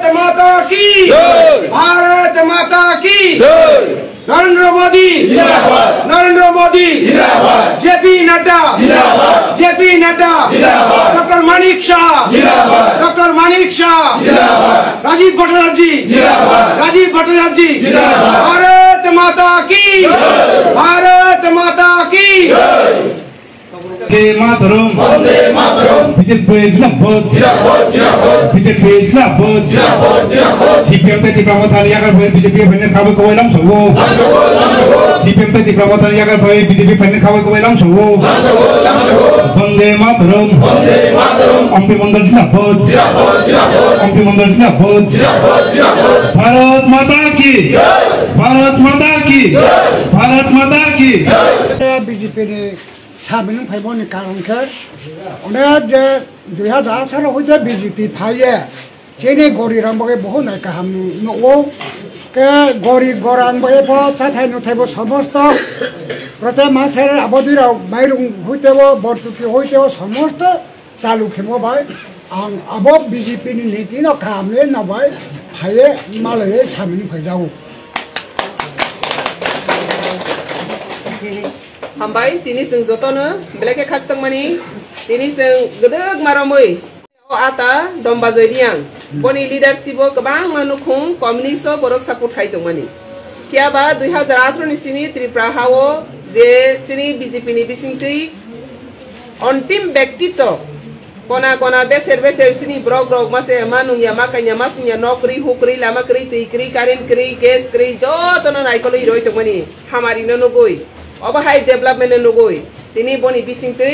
भारत माता की भारत माता की नरेंद्र मोदी जिंदाबाद नरेंद्र मोदी जिंदाबाद जेपी नड्डा जिंदाबाद जेपी नड्डा जिंदाबाद डॉक्टर मानिक शाह जिंदाबाद डॉक्टर मानिक शाह जिंदाबाद राजीव भट्टाचार्य जी जिंदाबाद राजीव भट्टाचार्य जी जिंदाबाद भारत माता की भारत माता की वंदे मातरम बीजेपी जिंदाबाद बीजेपी जिंदाबाद सीपीएम पे दिग्रामथान यागर भाई बीजेपी फैन खावे को वेलम सबो सीपीएम पे दिग्रामथान यागर भाई बीजेपी फैन खावे को वेलम सबो वंदे मातरम एमपी मंडल जिंदाबाद एमपी मंडल जिंदाबाद भारत माता की भारत माता की भारत माता की बीजेपी ने साबिन फाइबों कारण कर उन्हें जे 2018 होते बीजेपी फाइए चेने गोरी रंबगे बहुत नहीं कहा हम नो के गोरी गोरान बगे पर साथ है नुथे वो समस्त प्रत्येक मासेर अबधि राव मायरुं होते वो बर्तुकी होते वो समस्त चालू खेमो भाई अब बीजेपी ने नीति न काम ले न भाई फाइए मालये साबिन फाइजाओ Hambai tini sing jotono beleke khak sangmani tini sing gedeg maramoi ata domba joidiang boni leadership o kebang manukhung communist borok support khai tongmani kia ba 2018 ni sini Tripura hao je sini BJP ni bisingtui ontim bektito kona kona beser sini brok mase manung ya makanya masunya nokri hukri lama kri tikri karin kri gas kri jotono naikolo iroi tongmani hamari no goi अब high development नगोई तिनी बनी बिसिंगतै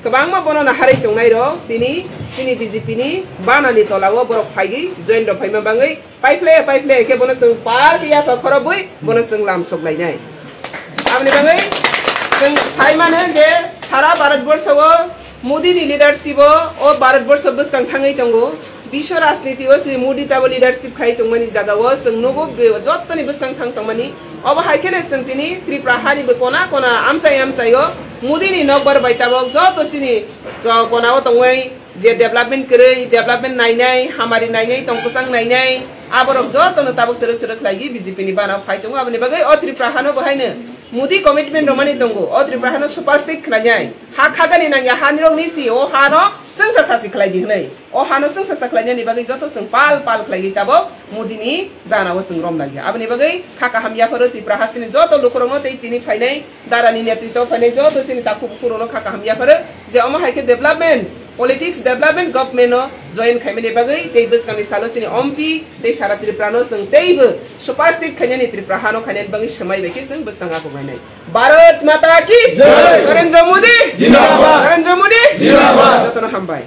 गोबांमा बनना हारै तंनाय रो तिनी सिनि BJP नि बानानि तलाव बरक फाइगै join रो फाइमा बाङै पाइफ्ले के बनो जों पाल या फखरबुइ बनो जों लाम सकलायनाय आमनि बाङै जों साइमानो जे सारा भारतवर्षव मोदी नि लीडरशिप ओ भारतवर्ष बसकां थाङै तंगो विश्व राजनीति ओ सि मोदी ताबो लीडरशिप खाइ तंमानि जागाव जों नगो जत्तनि बसकां थां तंमानि अब हाइकेने संतिनी त्रिपुरा हानि कोना कोना आमसायो मोदी नि नगबर बाइताबक जत सिनि कोनाव तंगै जे डेभलपमेंट करै डेभलपमेंट नायनाय हामारि नायनाय तंकुसां नायनाय आबरक जत न ताबक तरक लागि बीजेपी नि बाना फाइतंग आबनि बगै अ त्रिपुरा हानो बहायनो मोदी कमिटमेंट रमानि तंगो अ त्रिपुरा हानो सुपार स्टेट खलायनाय हा खागानि नांया हानिरक निसि अ हानो संसा सासि खलायदि हनै अ हानो संसा सा खलायनायनि बगै जत जों पाल खलायगि ताबक मोदी नि बानाव जों रम लागि आबनि बगै खाका हामयाफोर त्रिपुरा हास्तिनि जत लोकरनो तै तिनि फायनाय दारानि नेतृत्व फायनाय जत सिनि ताखु खुरनो खाका हामयाफोर जे अमा हायके development politics development government no join khaimani bagai tei buskani salo sini ompi tei sara Tripura no sing teibo super state khanyani Tripura hano khanyani bagai samai beki sing buskanga ko banai Bharat Mata ki jai Narendra Modi jindabad Narendra Modi jindabad jotono hambai